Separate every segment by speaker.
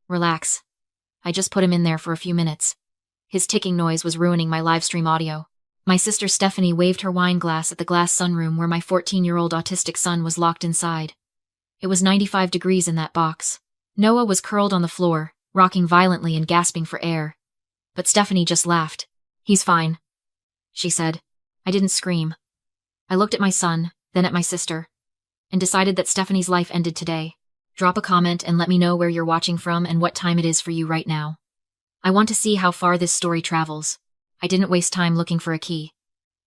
Speaker 1: Relax. I just put him in there for a few minutes. His ticking noise was ruining my livestream audio. My sister Stephanie waved her wine glass at the glass sunroom where my 14-year-old autistic son was locked inside. It was 95 degrees in that box. Noah was curled on the floor, rocking violently and gasping for air. But Stephanie just laughed. He's fine, she said. I didn't scream. I looked at my son, then at my sister, and decided that Stephanie's life ended today. Drop a comment and let me know where you're watching from and what time it is for you right now. I want to see how far this story travels. I didn't waste time looking for a key.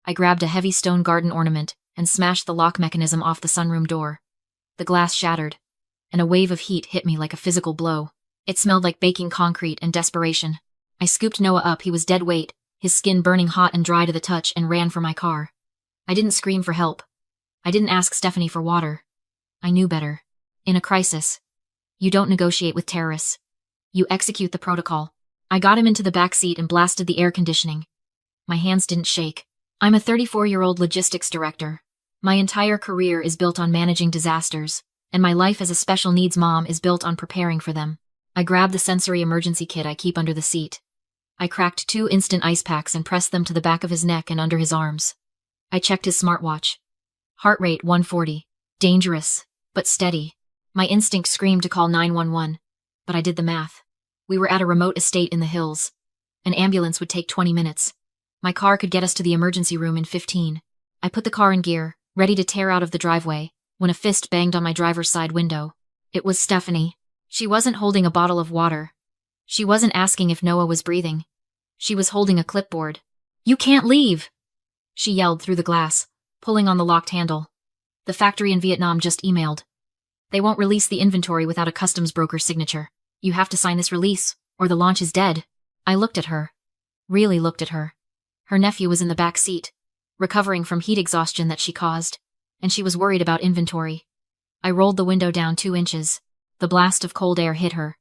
Speaker 1: I grabbed a heavy stone garden ornament and smashed the lock mechanism off the sunroom door. The glass shattered, and a wave of heat hit me like a physical blow. It smelled like baking concrete and desperation. I scooped Noah up. He was dead weight, his skin burning hot and dry to the touch, and ran for my car. I didn't scream for help. I didn't ask Stephanie for water. I knew better. In a crisis, you don't negotiate with terrorists. You execute the protocol. I got him into the back seat and blasted the air conditioning. My hands didn't shake. I'm a 34-year-old logistics director. My entire career is built on managing disasters, and my life as a special needs mom is built on preparing for them. I grabbed the sensory emergency kit I keep under the seat. I cracked 2 instant ice packs and pressed them to the back of his neck and under his arms. I checked his smartwatch. Heart rate 140. Dangerous, but steady. My instinct screamed to call 911, but I did the math. We were at a remote estate in the hills. An ambulance would take 20 minutes. My car could get us to the emergency room in 15. I put the car in gear, ready to tear out of the driveway, when a fist banged on my driver's side window. It was Stephanie. She wasn't holding a bottle of water. She wasn't asking if Noah was breathing. She was holding a clipboard. "You can't leave!" she yelled through the glass, pulling on the locked handle. "The factory in Vietnam just emailed. They won't release the inventory without a customs broker's signature. You have to sign this release, or the launch is dead." I looked at her. Really looked at her. Her nephew was in the back seat, recovering from heat exhaustion that she caused, and she was worried about inventory. I rolled the window down 2 inches. The blast of cold air hit her,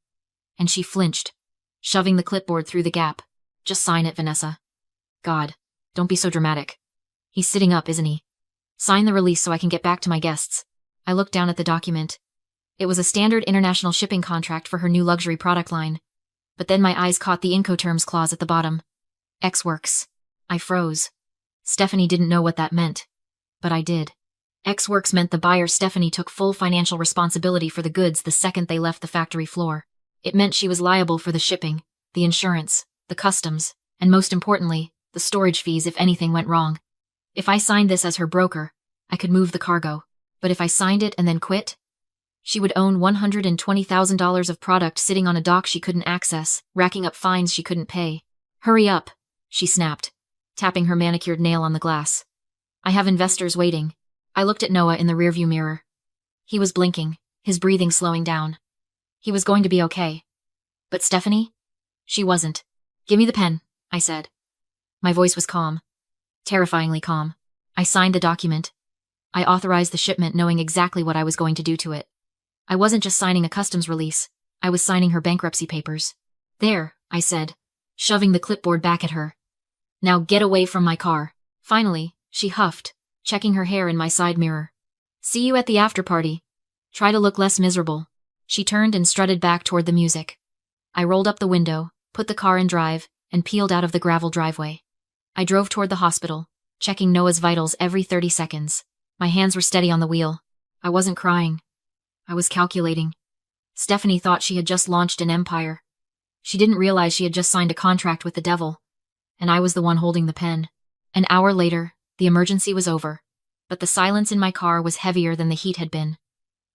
Speaker 1: and she flinched, shoving the clipboard through the gap. "Just sign it, Vanessa." "God, don't be so dramatic. He's sitting up, isn't he? Sign the release so I can get back to my guests." I looked down at the document. It was a standard international shipping contract for her new luxury product line. But then my eyes caught the Incoterms clause at the bottom. Ex-Works. I froze. Stephanie didn't know what that meant. But I did. Ex-Works meant the buyer Stephanie took full financial responsibility for the goods the second they left the factory floor. It meant she was liable for the shipping, the insurance, the customs, and most importantly, the storage fees if anything went wrong. If I signed this as her broker, I could move the cargo. But if I signed it and then quit, she would own $120,000 of product sitting on a dock she couldn't access, racking up fines she couldn't pay. "Hurry up," she snapped, tapping her manicured nail on the glass. "I have investors waiting." I looked at Noah in the rearview mirror. He was blinking, his breathing slowing down. He was going to be okay. But Stephanie? She wasn't. "Give me the pen," I said. My voice was calm. Terrifyingly calm. I signed the document. I authorized the shipment knowing exactly what I was going to do to it. I wasn't just signing a customs release, I was signing her bankruptcy papers. "There," I said, shoving the clipboard back at her. "Now get away from my car." Finally, she huffed, checking her hair in my side mirror. "See you at the after party. Try to look less miserable." She turned and strutted back toward the music. I rolled up the window, put the car in drive, and peeled out of the gravel driveway. I drove toward the hospital, checking Noah's vitals every 30 seconds. My hands were steady on the wheel. I wasn't crying. I was calculating. Stephanie thought she had just launched an empire. She didn't realize she had just signed a contract with the devil, and I was the one holding the pen. An hour later, the emergency was over, but the silence in my car was heavier than the heat had been.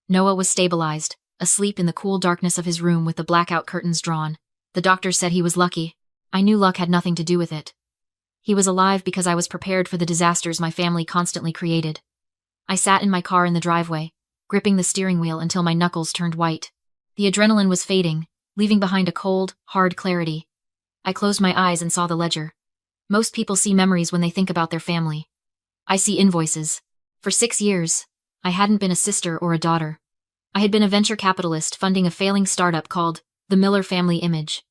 Speaker 1: Noah was stabilized, asleep in the cool darkness of his room with the blackout curtains drawn. The doctor said he was lucky. I knew luck had nothing to do with it. He was alive because I was prepared for the disasters my family constantly created. I sat in my car in the driveway, gripping the steering wheel until my knuckles turned white. The adrenaline was fading, leaving behind a cold, hard clarity. I closed my eyes and saw the ledger. Most people see memories when they think about their family. I see invoices. For 6 years, I hadn't been a sister or a daughter. I had been a venture capitalist funding a failing startup called the Miller Family Image.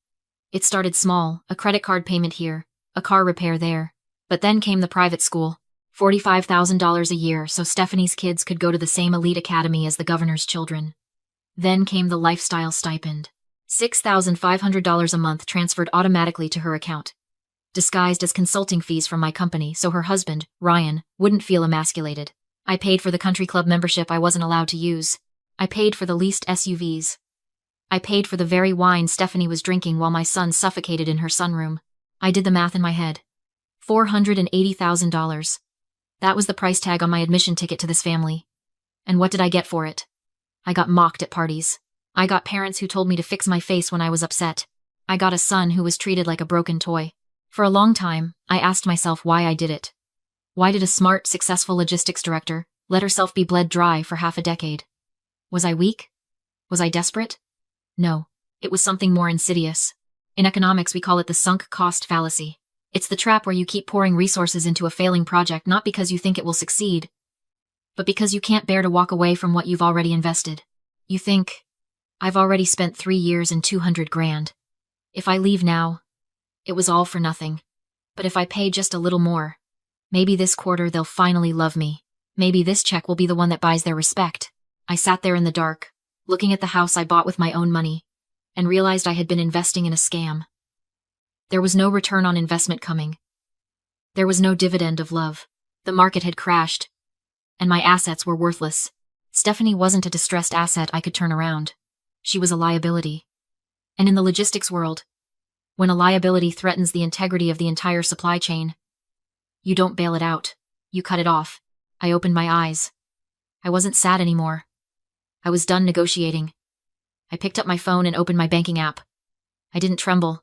Speaker 1: It started small, a credit card payment here, a car repair there. But then came the private school, $45,000 a year so Stephanie's kids could go to the same elite academy as the governor's children. Then came the lifestyle stipend, $6,500 a month transferred automatically to her account, disguised as consulting fees from my company so her husband, Ryan, wouldn't feel emasculated. I paid for the country club membership I wasn't allowed to use. I paid for the leased SUVs. I paid for the very wine Stephanie was drinking while my son suffocated in her sunroom. I did the math in my head. $480,000. That was the price tag on my admission ticket to this family. And what did I get for it? I got mocked at parties. I got parents who told me to fix my face when I was upset. I got a son who was treated like a broken toy. For a long time, I asked myself why I did it. Why did a smart, successful logistics director let herself be bled dry for half a decade? Was I weak? Was I desperate? No, it was something more insidious. In economics, we call it the sunk cost fallacy. It's the trap where you keep pouring resources into a failing project not because you think it will succeed, but because you can't bear to walk away from what you've already invested. You think, I've already spent 3 years and 200 grand. If I leave now, it was all for nothing. But if I pay just a little more, maybe this quarter they'll finally love me. Maybe this check will be the one that buys their respect. I sat there in the dark, looking at the house I bought with my own money, and realized I had been investing in a scam. There was no return on investment coming. There was no dividend of love. The market had crashed, and my assets were worthless. Stephanie wasn't a distressed asset I could turn around. She was a liability. And in the logistics world, when a liability threatens the integrity of the entire supply chain, you don't bail it out. You cut it off. I opened my eyes. I wasn't sad anymore. I was done negotiating. I picked up my phone and opened my banking app. I didn't tremble.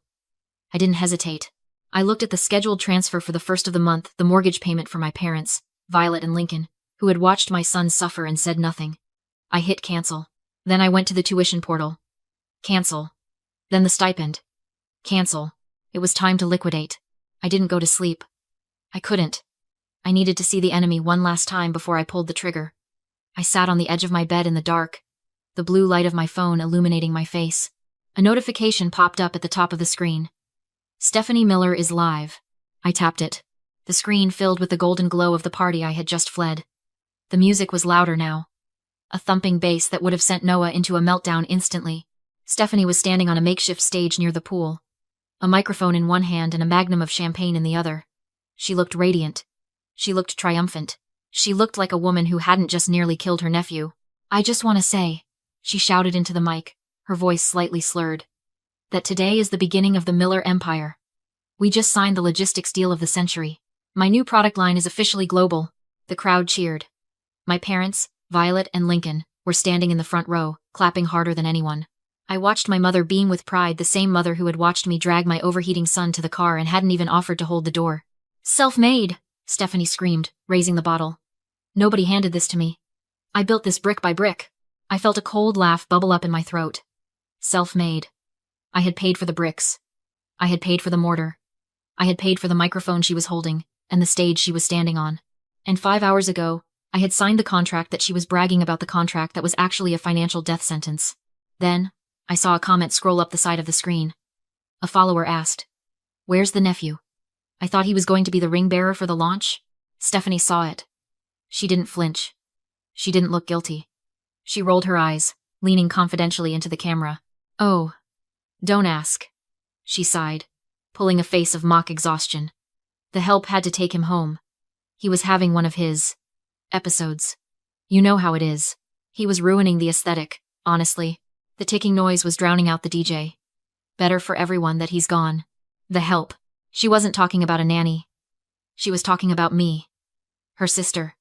Speaker 1: I didn't hesitate. I looked at the scheduled transfer for the first of the month, the mortgage payment for my parents, Violet and Lincoln, who had watched my son suffer and said nothing. I hit cancel. Then I went to the tuition portal. Cancel. Then the stipend. Cancel. It was time to liquidate. I didn't go to sleep. I couldn't. I needed to see the enemy one last time before I pulled the trigger. I sat on the edge of my bed in the dark, the blue light of my phone illuminating my face. A notification popped up at the top of the screen. Stephanie Miller is live. I tapped it. The screen filled with the golden glow of the party I had just fled. The music was louder now. A thumping bass that would have sent Noah into a meltdown instantly. Stephanie was standing on a makeshift stage near the pool, a microphone in one hand and a magnum of champagne in the other. She looked radiant. She looked triumphant. She looked like a woman who hadn't just nearly killed her nephew. I just want to say, she shouted into the mic, her voice slightly slurred, that today is the beginning of the Miller Empire. We just signed the logistics deal of the century. My new product line is officially global. The crowd cheered. My parents, Violet and Lincoln, were standing in the front row, clapping harder than anyone. I watched my mother beam with pride, the same mother who had watched me drag my overheating son to the car and hadn't even offered to hold the door. Self-made, Stephanie screamed, raising the bottle. Nobody handed this to me. I built this brick by brick. I felt a cold laugh bubble up in my throat. Self-made. I had paid for the bricks. I had paid for the mortar. I had paid for the microphone she was holding, and the stage she was standing on. And 5 hours ago, I had signed the contract that she was bragging about, the contract that was actually a financial death sentence. Then, I saw a comment scroll up the side of the screen. A follower asked, "Where's the nephew?" I thought he was going to be the ring bearer for the launch. Stephanie saw it. She didn't flinch. She didn't look guilty. She rolled her eyes, leaning confidentially into the camera. "Oh, don't ask," she sighed, pulling a face of mock exhaustion. The help had to take him home. He was having one of his episodes. You know how it is. He was ruining the aesthetic, honestly. The ticking noise was drowning out the DJ. Better for everyone that he's gone. The help. She wasn't talking about a nanny. She was talking about me. Her sister.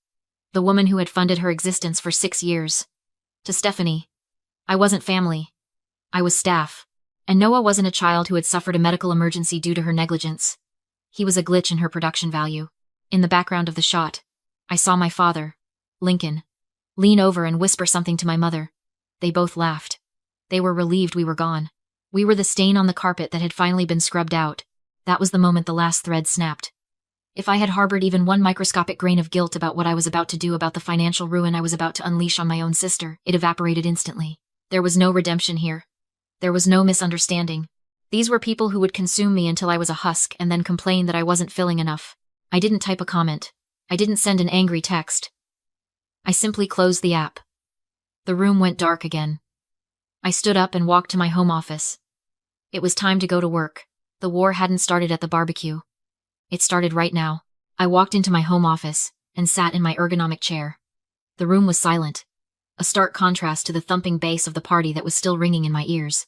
Speaker 1: The woman who had funded her existence for 6 years. To Stephanie, I wasn't family. I was staff. And Noah wasn't a child who had suffered a medical emergency due to her negligence. He was a glitch in her production value. In the background of the shot, I saw my father, Lincoln, lean over and whisper something to my mother. They both laughed. They were relieved we were gone. We were the stain on the carpet that had finally been scrubbed out. That was the moment the last thread snapped. If I had harbored even one microscopic grain of guilt about what I was about to do, about the financial ruin I was about to unleash on my own sister, it evaporated instantly. There was no redemption here. There was no misunderstanding. These were people who would consume me until I was a husk and then complain that I wasn't filling enough. I didn't type a comment. I didn't send an angry text. I simply closed the app. The room went dark again. I stood up and walked to my home office. It was time to go to work. The war hadn't started at the barbecue. It started right now. I walked into my home office and sat in my ergonomic chair. The room was silent, a stark contrast to the thumping bass of the party that was still ringing in my ears.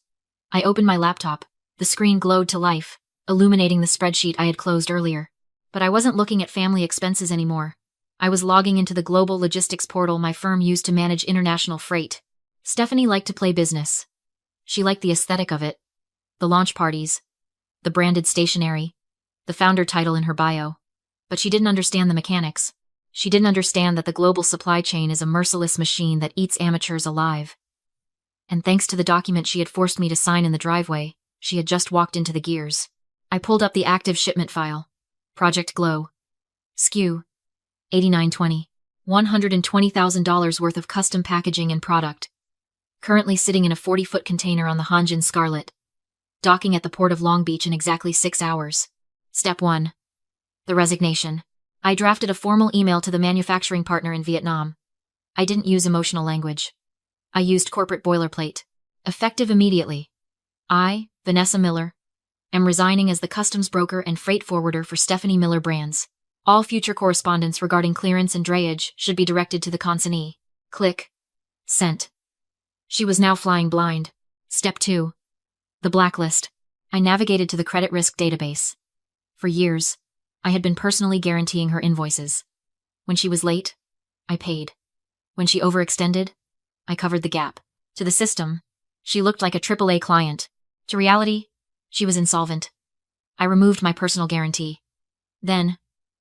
Speaker 1: I opened my laptop. The screen glowed to life, illuminating the spreadsheet I had closed earlier. But I wasn't looking at family expenses anymore. I was logging into the global logistics portal my firm used to manage international freight. Stephanie liked to play business. She liked the aesthetic of it, the launch parties, the branded stationery, the founder title in her bio. But she didn't understand the mechanics. She didn't understand that the global supply chain is a merciless machine that eats amateurs alive. And thanks to the document she had forced me to sign in the driveway, she had just walked into the gears. I pulled up the active shipment file. Project Glow. SKU. 8920. $120,000 worth of custom packaging and product. Currently sitting in a 40-foot container on the Hanjin Scarlet. Docking at the port of Long Beach in exactly 6 hours. Step 1. The resignation. I drafted a formal email to the manufacturing partner in Vietnam. I didn't use emotional language. I used corporate boilerplate. Effective immediately. I, Vanessa Miller, am resigning as the customs broker and freight forwarder for Stephanie Miller Brands. All future correspondence regarding clearance and drayage should be directed to the consignee. Click. Sent. She was now flying blind. Step 2. The blacklist. I navigated to the credit risk database. For years, I had been personally guaranteeing her invoices. When she was late, I paid. When she overextended, I covered the gap. To the system, she looked like a AAA client. To reality, she was insolvent. I removed my personal guarantee. Then,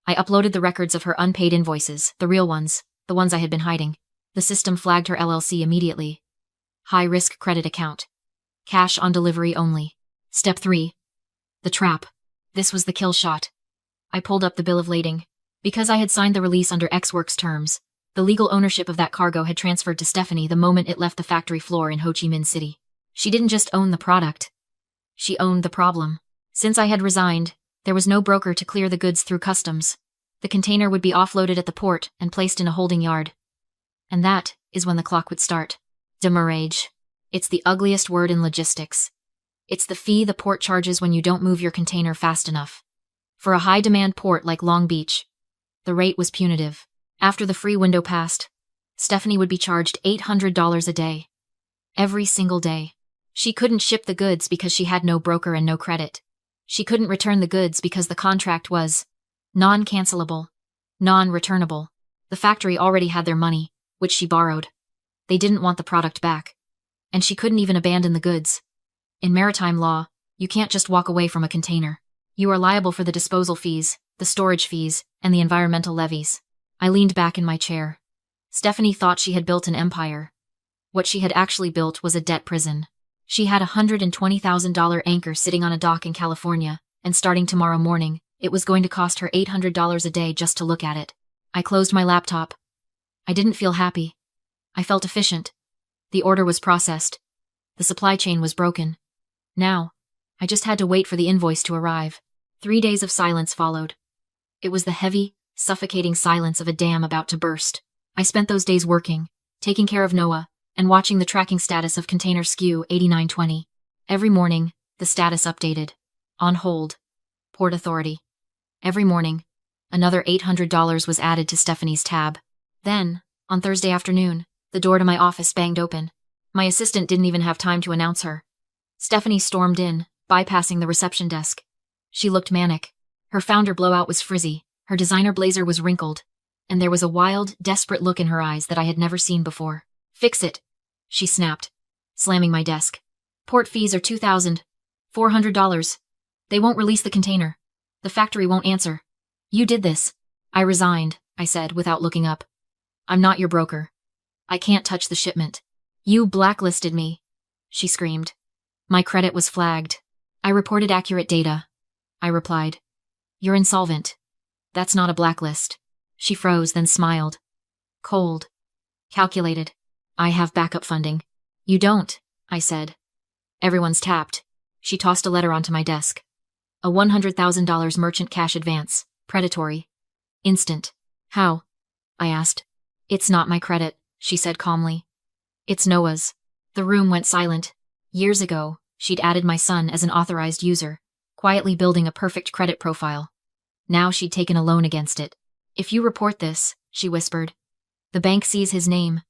Speaker 1: I uploaded the records of her unpaid invoices, the real ones, the ones I had been hiding. The system flagged her LLC immediately. High-risk credit account. Cash on delivery only. Step 3. The trap. This was the kill shot. I pulled up the bill of lading. Because I had signed the release under X-Works terms, the legal ownership of that cargo had transferred to Stephanie the moment it left the factory floor in Ho Chi Minh City. She didn't just own the product. She owned the problem. Since I had resigned, there was no broker to clear the goods through customs. The container would be offloaded at the port and placed in a holding yard. And that is when the clock would start. Demurrage. It's the ugliest word in logistics. It's the fee the port charges when you don't move your container fast enough. For a high-demand port like Long Beach, the rate was punitive. After the free window passed, Stephanie would be charged $800 a day. Every single day. She couldn't ship the goods because she had no broker and no credit. She couldn't return the goods because the contract was non-cancelable, non-returnable. The factory already had their money, which she borrowed. They didn't want the product back. And she couldn't even abandon the goods. In maritime law, you can't just walk away from a container. You are liable for the disposal fees, the storage fees, and the environmental levies. I leaned back in my chair. Stephanie thought she had built an empire. What she had actually built was a debt prison. She had a $120,000 anchor sitting on a dock in California, and starting tomorrow morning, it was going to cost her $800 a day just to look at it. I closed my laptop. I didn't feel happy. I felt efficient. The order was processed. The supply chain was broken. Now, I just had to wait for the invoice to arrive. 3 days of silence followed. It was the heavy, suffocating silence of a dam about to burst. I spent those days working, taking care of Noah, and watching the tracking status of container SKU 8920. Every morning, the status updated. On hold. Port Authority. Every morning, another $800 was added to Stephanie's tab. Then, on Thursday afternoon, the door to my office banged open. My assistant didn't even have time to announce her. Stephanie stormed in, bypassing the reception desk. She looked manic. Her founder blowout was frizzy, her designer blazer was wrinkled, and there was a wild, desperate look in her eyes that I had never seen before. "Fix it," she snapped, slamming my desk. "Port fees are $2,400. They won't release the container. The factory won't answer. You did this." "I resigned," I said without looking up. "I'm not your broker. I can't touch the shipment." "You blacklisted me," she screamed. My credit was flagged. "I reported accurate data," I replied. "You're insolvent. That's not a blacklist." She froze, then smiled. Cold. Calculated. "I have backup funding." "You don't," I said. "Everyone's tapped." She tossed a letter onto my desk. "A $100,000 merchant cash advance. Predatory. Instant." "How?" I asked. "It's not my credit," she said calmly. "It's Noah's." The room went silent. Years ago, she'd added my son as an authorized user, quietly building a perfect credit profile. Now she'd taken a loan against it. "If you report this," she whispered, "the bank sees his name.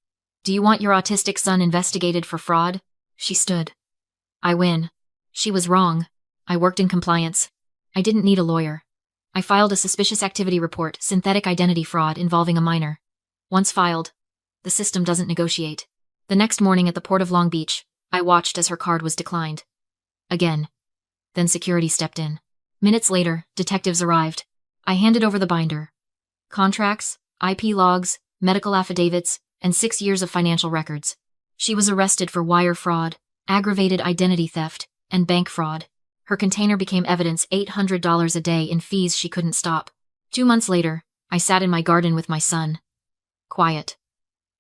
Speaker 1: Do you want your autistic son investigated for fraud?" She stood. "I win. She was wrong. I worked in compliance. I didn't need a lawyer. I filed a suspicious activity report, synthetic identity fraud involving a minor. Once filed, the system doesn't negotiate." The next morning at the port of Long Beach, I watched as her card was declined. Again. Then security stepped in. Minutes later, detectives arrived. I handed over the binder. Contracts, IP logs, medical affidavits, and 6 years of financial records. She was arrested for wire fraud, aggravated identity theft, and bank fraud. Her container became evidence, $800 a day in fees she couldn't stop. 2 months later, I sat in my garden with my son. Quiet.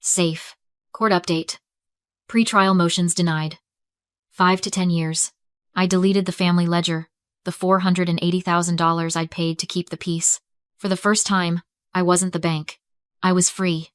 Speaker 1: Safe. Court update. Pre-trial motions denied. 5 to 10 years. I deleted the family ledger, the $480,000 I'd paid to keep the peace. For the first time, I wasn't the bank. I was free.